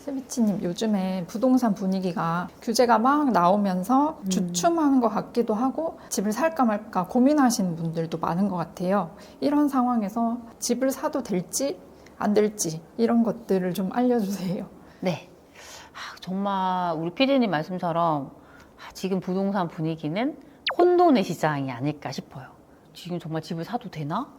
세비치님, 요즘에 부동산 분위기가 규제가 막 나오면서 주춤하는 것 같기도 하고 집을 살까 말까 고민하시는 분들도 많은 것 같아요. 이런 상황에서 집을 사도 될지 안 될지 이런 것들을 좀 알려주세요. 네. 정말 우리 피디님 말씀처럼 지금 부동산 분위기는 혼돈의 시장이 아닐까 싶어요. 지금 정말 집을 사도 되나?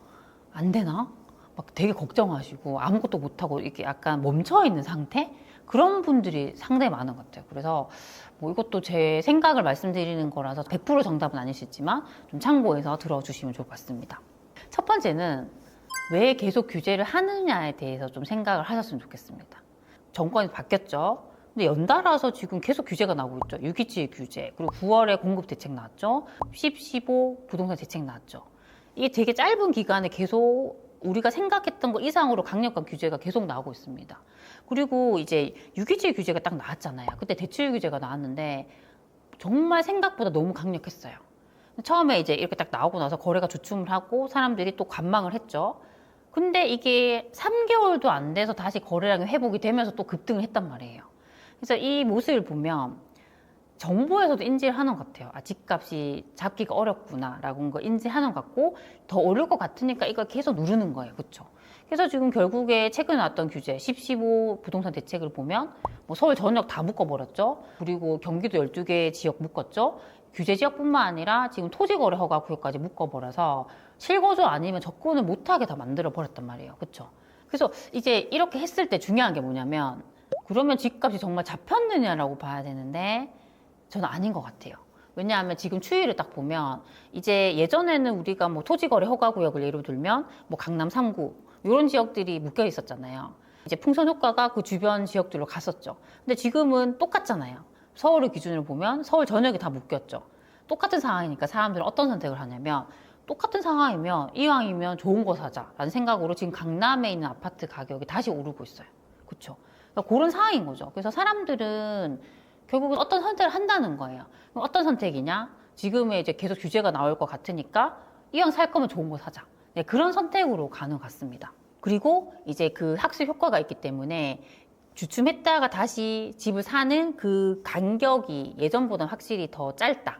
안 되나? 막 되게 걱정하시고 아무것도 못하고 이렇게 약간 멈춰있는 상태? 그런 분들이 상당히 많은 것 같아요. 그래서 뭐 이것도 제 생각을 말씀드리는 거라서 100% 정답은 아닐 수 있지만 좀 참고해서 들어주시면 좋을 것 같습니다. 첫 번째는 왜 계속 규제를 하느냐에 대해서 좀 생각을 하셨으면 좋겠습니다. 정권이 바뀌었죠. 근데 연달아서 지금 계속 규제가 나오고 있죠. 유기질 규제, 그리고 9월에 공급 대책 나왔죠. 10, 15 부동산 대책 나왔죠. 이게 되게 짧은 기간에 계속 우리가 생각했던 것 이상으로 강력한 규제가 계속 나오고 있습니다. 그리고 이제 유기질 규제가 딱 나왔잖아요. 그때 대출 규제가 나왔는데 정말 생각보다 너무 강력했어요. 처음에 이제 이렇게 딱 나오고 나서 거래가 주춤을 하고 사람들이 또 관망을 했죠. 근데 이게 3개월도 안 돼서 다시 거래량이 회복이 되면서 또 급등을 했단 말이에요. 그래서 이 모습을 보면 정부에서도 인지를 하는 것 같아요. 집값이 잡기가 어렵구나라는 거 인지하는 것 같고 더 오를 것 같으니까 이걸 계속 누르는 거예요. 그렇죠? 그래서 지금 결국에 최근에 나왔던 규제 10, 15 부동산 대책을 보면 뭐 서울 전역 다 묶어버렸죠. 그리고 경기도 12개 지역 묶었죠. 규제 지역뿐만 아니라 지금 토지거래 허가 구역까지 묶어버려서 실거주 아니면 접근을 못하게 다 만들어 버렸단 말이에요. 그렇죠? 그래서 이제 이렇게 했을 때 중요한 게 뭐냐면 그러면 집값이 정말 잡혔느냐라고 봐야 되는데 저는 아닌 것 같아요. 왜냐하면 지금 추이를 딱 보면 이제 예전에는 우리가 뭐 토지거래 허가구역을 예로 들면 뭐 강남 3구 이런 지역들이 묶여 있었잖아요. 이제 풍선 효과가 그 주변 지역들로 갔었죠. 근데 지금은 똑같잖아요. 서울을 기준으로 보면 서울 전역이 다 묶였죠. 똑같은 상황이니까 사람들은 어떤 선택을 하냐면 똑같은 상황이면 이왕이면 좋은 거 사자라는 생각으로 지금 강남에 있는 아파트 가격이 다시 오르고 있어요. 그렇죠? 그러니까 그런 상황인 거죠. 그래서 사람들은 결국은 어떤 선택을 한다는 거예요. 그럼 어떤 선택이냐? 지금의 이제 계속 규제가 나올 것 같으니까 이왕 살 거면 좋은 거 사자. 네, 그런 선택으로 가는 것 같습니다. 그리고 이제 그 학습 효과가 있기 때문에 주춤했다가 다시 집을 사는 그 간격이 예전보다 확실히 더 짧다.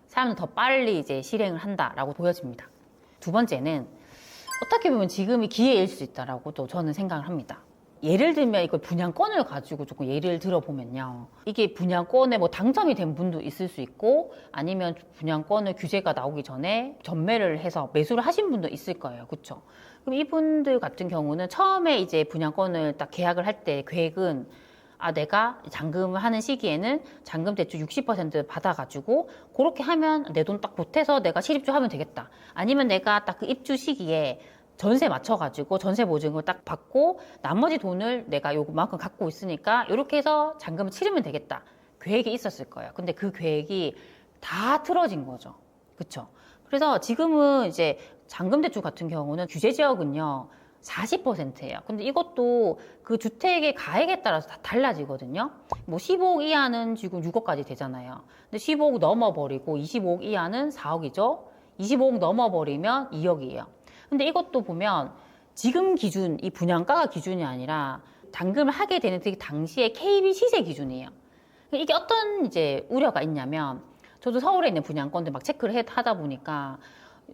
사람은 더 빨리 이제 실행을 한다라고 보여집니다. 두 번째는 어떻게 보면 지금이 기회일 수 있다라고도 저는 생각을 합니다. 예를 들면 이걸 분양권을 가지고 조금 예를 들어보면요. 이게 분양권에 뭐 당첨이 된 분도 있을 수 있고 아니면 분양권을 규제가 나오기 전에 전매를 해서 매수를 하신 분도 있을 거예요. 그렇죠? 그럼 이분들 같은 경우는 처음에 이제 분양권을 딱 계약을 할 때 계획은 내가 잔금을 하는 시기에는 잔금 대출 60% 받아가지고 그렇게 하면 내 돈 딱 보태서 내가 실입주 하면 되겠다. 아니면 내가 딱 그 입주 시기에 전세 맞춰가지고 전세 보증을 딱 받고 나머지 돈을 내가 요만큼 갖고 있으니까 이렇게 해서 잔금을 치르면 되겠다. 계획이 있었을 거예요. 근데 그 계획이 다 틀어진 거죠. 그쵸? 그래서 지금은 이제 잔금 대출 같은 경우는 규제 지역은요 40%예요. 근데 이것도 그 주택의 가액에 따라서 다 달라지거든요. 뭐 15억 이하는 지금 6억까지 되잖아요. 근데 15억 넘어버리고 25억 이하는 4억이죠. 25억 넘어버리면 2억이에요. 근데 이것도 보면 지금 기준, 이 분양가가 기준이 아니라 잔금을 하게 되는 그 당시에 KB 시세 기준이에요. 이게 어떤 이제 우려가 있냐면 저도 서울에 있는 분양권들 막 체크를 하다 보니까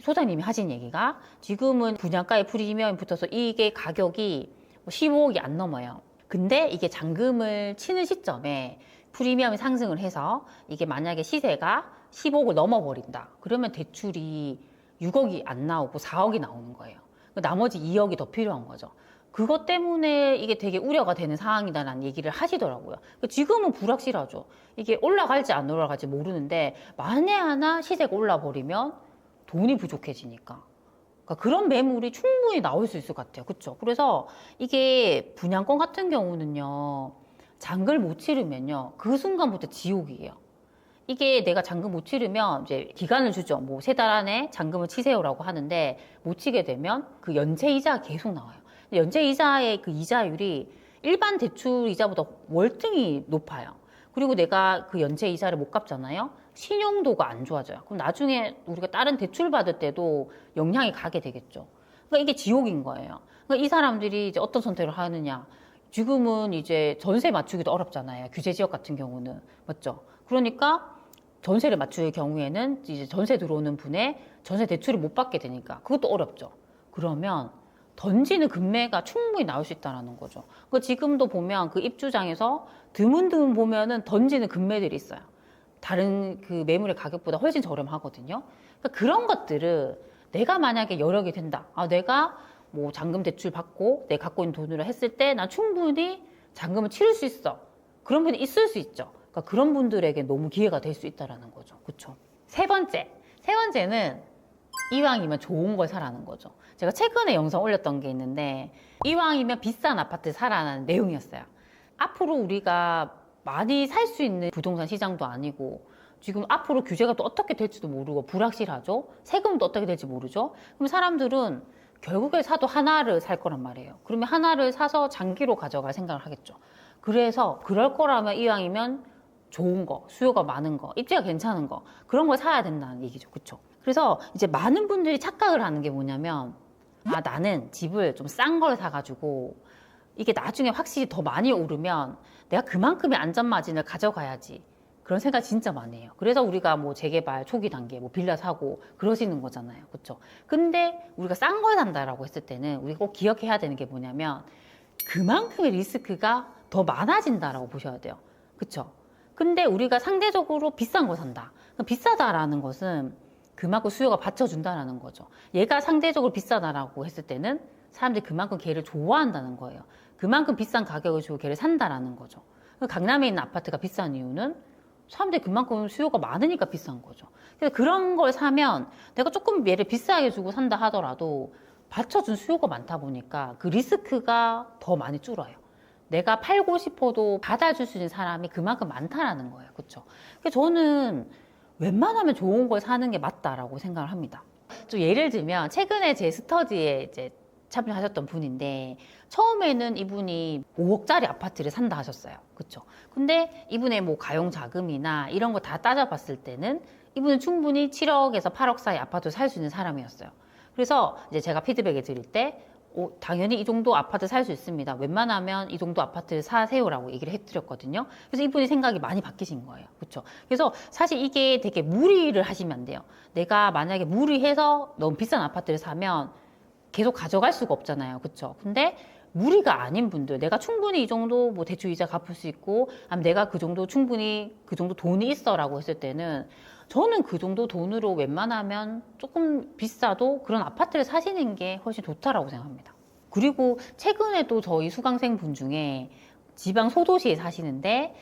소장님이 하신 얘기가 지금은 분양가에 프리미엄이 붙어서 이게 가격이 15억이 안 넘어요. 근데 이게 잔금을 치는 시점에 프리미엄이 상승을 해서 이게 만약에 시세가 15억을 넘어버린다. 그러면 대출이 6억이 안 나오고 4억이 나오는 거예요. 나머지 2억이 더 필요한 거죠. 그것 때문에 이게 되게 우려가 되는 상황이다라는 얘기를 하시더라고요. 지금은 불확실하죠. 이게 올라갈지 안 올라갈지 모르는데 만에 하나 시세가 올라버리면 돈이 부족해지니까. 그러니까 그런 매물이 충분히 나올 수 있을 것 같아요. 그렇죠? 그래서 이게 분양권 같은 경우는요. 잔금을 못 치르면요. 그 순간부터 지옥이에요. 이게 내가 잔금 못 치르면 이제 기간을 주죠. 뭐 3달 안에 잔금을 치세요라고 하는데 못 치게 되면 그 연체 이자가 계속 나와요. 연체 이자의 그 이자율이 일반 대출 이자보다 월등히 높아요. 그리고 내가 그 연체 이자를 못 갚잖아요. 신용도가 안 좋아져요. 그럼 나중에 우리가 다른 대출 받을 때도 영향이 가게 되겠죠. 그러니까 이게 지옥인 거예요. 그러니까 이 사람들이 이제 어떤 선택을 하느냐. 지금은 이제 전세 맞추기도 어렵잖아요. 규제 지역 같은 경우는. 맞죠? 그러니까 전세를 맞출 경우에는 이제 전세 들어오는 분의 전세 대출을 못 받게 되니까 그것도 어렵죠. 그러면 던지는 금매가 충분히 나올 수 있다는 거죠. 그 지금도 보면 그 입주장에서 드문드문 보면은 던지는 금매들이 있어요. 다른 그 매물의 가격보다 훨씬 저렴하거든요. 그러니까 그런 것들을 내가 만약에 여력이 된다. 아, 내가 뭐 잔금 대출 받고 내가 갖고 있는 돈으로 했을 때 난 충분히 잔금을 치를 수 있어. 그런 분이 있을 수 있죠. 그러니까 그런 분들에게 너무 기회가 될 수 있다는 거죠. 그렇죠? 세 번째는 이왕이면 좋은 걸 사라는 거죠. 제가 최근에 영상 올렸던 게 있는데 이왕이면 비싼 아파트 사라는 내용이었어요. 앞으로 우리가 많이 살 수 있는 부동산 시장도 아니고 지금 앞으로 규제가 또 어떻게 될지도 모르고 불확실하죠. 세금도 어떻게 될지 모르죠. 그럼 사람들은 결국에 사도 하나를 살 거란 말이에요. 그러면 하나를 사서 장기로 가져갈 생각을 하겠죠. 그래서 그럴 거라면 이왕이면 좋은 거, 수요가 많은 거, 입지가 괜찮은 거 그런 걸 사야 된다는 얘기죠. 그렇죠? 그래서 이제 많은 분들이 착각을 하는 게 뭐냐면 아, 나는 집을 좀 싼 걸 사가지고 이게 나중에 확실히 더 많이 오르면 내가 그만큼의 안전마진을 가져가야지. 그런 생각 진짜 많이 해요. 그래서 우리가 뭐 재개발 초기 단계 뭐 빌라 사고 그러시는 거잖아요. 그렇죠? 근데 우리가 싼 걸 산다라고 했을 때는 우리가 꼭 기억해야 되는 게 뭐냐면 그만큼의 리스크가 더 많아진다라고 보셔야 돼요. 그렇죠? 근데 우리가 상대적으로 비싼 걸 산다. 비싸다라는 것은 그만큼 수요가 받쳐준다라는 거죠. 얘가 상대적으로 비싸다라고 했을 때는 사람들이 그만큼 걔를 좋아한다는 거예요. 그만큼 비싼 가격을 주고 걔를 산다라는 거죠. 강남에 있는 아파트가 비싼 이유는 사람들이 그만큼 수요가 많으니까 비싼 거죠. 그래서 그런 걸 사면 내가 조금 얘를 비싸게 주고 산다 하더라도 받쳐준 수요가 많다 보니까 그 리스크가 더 많이 줄어요. 내가 팔고 싶어도 받아줄 수 있는 사람이 그만큼 많다라는 거예요. 그렇죠? 그래서 저는 웬만하면 좋은 걸 사는 게 맞다라고 생각을 합니다. 좀 예를 들면 최근에 제 스터디에 이제 참여하셨던 분인데 처음에는 이분이 5억짜리 아파트를 산다 하셨어요. 그렇죠? 근데 이분의 뭐 가용 자금이나 이런 거 다 따져봤을 때는 이분은 충분히 7억에서 8억 사이 아파트 살 수 있는 사람이었어요. 그래서 이제 제가 피드백을 드릴 때 당연히 이 정도 아파트 살 수 있습니다. 웬만하면 이 정도 아파트를 사세요라고 얘기를 해드렸거든요. 그래서 이분이 생각이 많이 바뀌신 거예요. 그렇죠? 그래서 사실 이게 되게 무리를 하시면 안 돼요. 내가 만약에 무리해서 너무 비싼 아파트를 사면 계속 가져갈 수가 없잖아요. 그렇죠? 근데 무리가 아닌 분들, 내가 충분히 이 정도 뭐 대출 이자 갚을 수 있고, 아니면 내가 그 정도 충분히 그 정도 돈이 있어라고 했을 때는 저는 그 정도 돈으로 웬만하면 조금 비싸도 그런 아파트를 사시는 게 훨씬 좋다라고 생각합니다. 그리고 최근에 또 저희 수강생 분 중에 지방 소도시에 사시는데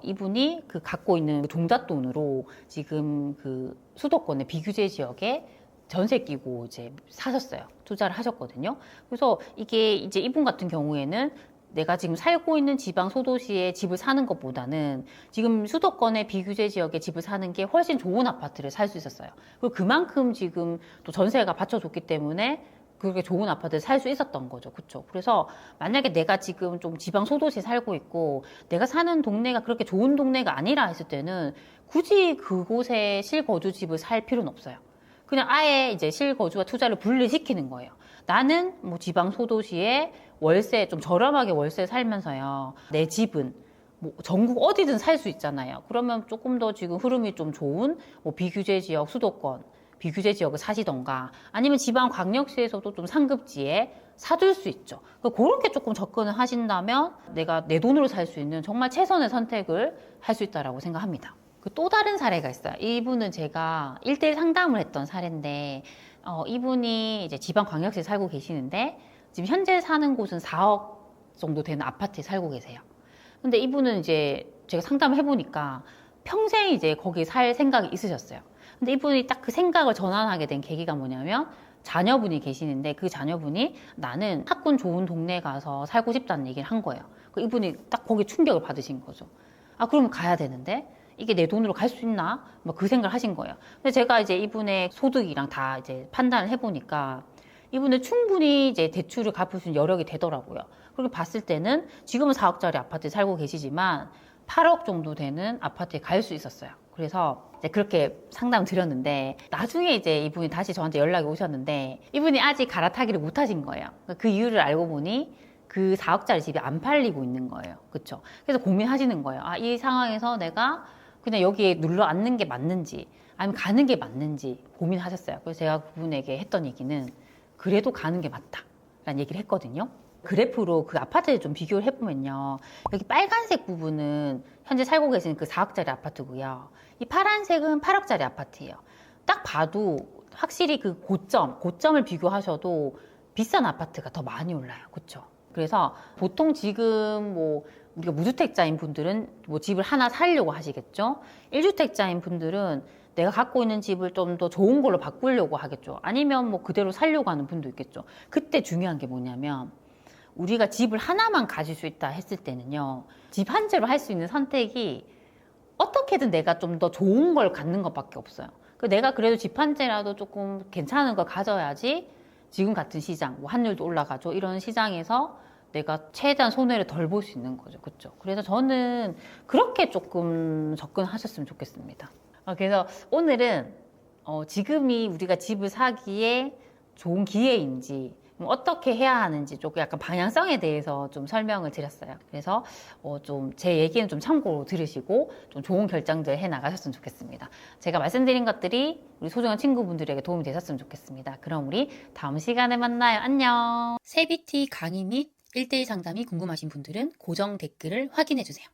이분이 그 갖고 있는 종잣돈으로 지금 그 수도권의 비규제 지역에 전세 끼고 이제 사셨어요. 투자를 하셨거든요. 그래서 이게 이제 이분 같은 경우에는 내가 지금 살고 있는 지방 소도시에 집을 사는 것보다는 지금 수도권의 비규제 지역에 집을 사는 게 훨씬 좋은 아파트를 살 수 있었어요. 그리고 그만큼 지금 또 전세가 받쳐줬기 때문에 그렇게 좋은 아파트를 살 수 있었던 거죠. 그렇죠? 그래서 만약에 내가 지금 좀 지방 소도시에 살고 있고 내가 사는 동네가 그렇게 좋은 동네가 아니라 했을 때는 굳이 그곳에 실거주 집을 살 필요는 없어요. 그냥 아예 이제 실거주와 투자를 분리시키는 거예요. 나는 뭐 지방 소도시에 월세 좀 저렴하게 월세 살면서요. 내 집은 뭐 전국 어디든 살 수 있잖아요. 그러면 조금 더 지금 흐름이 좀 좋은 뭐 비규제 지역 수도권, 비규제 지역을 사시던가 아니면 지방 광역시에서도 좀 상급지에 사둘 수 있죠. 그렇게 조금 접근을 하신다면 내가 내 돈으로 살 수 있는 정말 최선의 선택을 할 수 있다라고 생각합니다. 또 다른 사례가 있어요. 이분은 제가 1대1 상담을 했던 사례인데 이분이 이제 지방광역시에 살고 계시는데 지금 현재 사는 곳은 4억 정도 되는 아파트에 살고 계세요. 근데 이분은 이제 제가 상담을 해보니까 평생 이제 거기 살 생각이 있으셨어요. 근데 이분이 딱 그 생각을 전환하게 된 계기가 뭐냐면 자녀분이 계시는데 그 자녀분이 나는 학군 좋은 동네 가서 살고 싶다는 얘기를 한 거예요. 이분이 딱 거기 충격을 받으신 거죠. 아, 그럼 가야 되는데? 이게 내 돈으로 갈 수 있나? 뭐 그 생각을 하신 거예요. 근데 제가 이제 이분의 소득이랑 다 이제 판단을 해보니까 이분은 충분히 이제 대출을 갚을 수 있는 여력이 되더라고요. 그렇게 봤을 때는 지금은 4억짜리 아파트에 살고 계시지만 8억 정도 되는 아파트에 갈 수 있었어요. 그래서 이제 그렇게 상담을 드렸는데 나중에 이제 이분이 다시 저한테 연락이 오셨는데 이분이 아직 갈아타기를 못 하신 거예요. 그 이유를 알고 보니 그 4억짜리 집이 안 팔리고 있는 거예요. 그쵸? 그래서 고민하시는 거예요. 아, 이 상황에서 내가 그냥 여기에 눌러 앉는 게 맞는지, 아니면 가는 게 맞는지 고민하셨어요. 그래서 제가 그분에게 했던 얘기는 그래도 가는 게 맞다. 라는 얘기를 했거든요. 그래프로 그 아파트를 좀 비교를 해보면요. 여기 빨간색 부분은 현재 살고 계시는 그 4억짜리 아파트고요. 이 파란색은 8억짜리 아파트예요. 딱 봐도 확실히 그 고점을 비교하셔도 비싼 아파트가 더 많이 올라요. 그쵸? 그래서 보통 지금 뭐 우리가 무주택자인 분들은 뭐 집을 하나 살려고 하시겠죠? 1주택자인 분들은 내가 갖고 있는 집을 좀 더 좋은 걸로 바꾸려고 하겠죠. 아니면 뭐 그대로 살려고 하는 분도 있겠죠. 그때 중요한 게 뭐냐면 우리가 집을 하나만 가질 수 있다 했을 때는요. 집 한 채로 할 수 있는 선택이 어떻게든 내가 좀 더 좋은 걸 갖는 것밖에 없어요. 내가 그래도 집 한 채라도 조금 괜찮은 걸 가져야지 지금 같은 시장, 뭐 환율도 올라가죠. 이런 시장에서 내가 최대한 손해를 덜 볼 수 있는 거죠. 그렇죠? 그래서 저는 그렇게 조금 접근하셨으면 좋겠습니다. 그래서 오늘은 지금이 우리가 집을 사기에 좋은 기회인지 어떻게 해야 하는지 조금 약간 방향성에 대해서 좀 설명을 드렸어요. 그래서 좀 제 얘기는 좀 참고로 들으시고 좀 좋은 결정들 해 나가셨으면 좋겠습니다. 제가 말씀드린 것들이 우리 소중한 친구분들에게 도움이 되셨으면 좋겠습니다. 그럼 우리 다음 시간에 만나요. 안녕. 세비티 강의 및 1대1 상담이 궁금하신 분들은 고정 댓글을 확인해 주세요.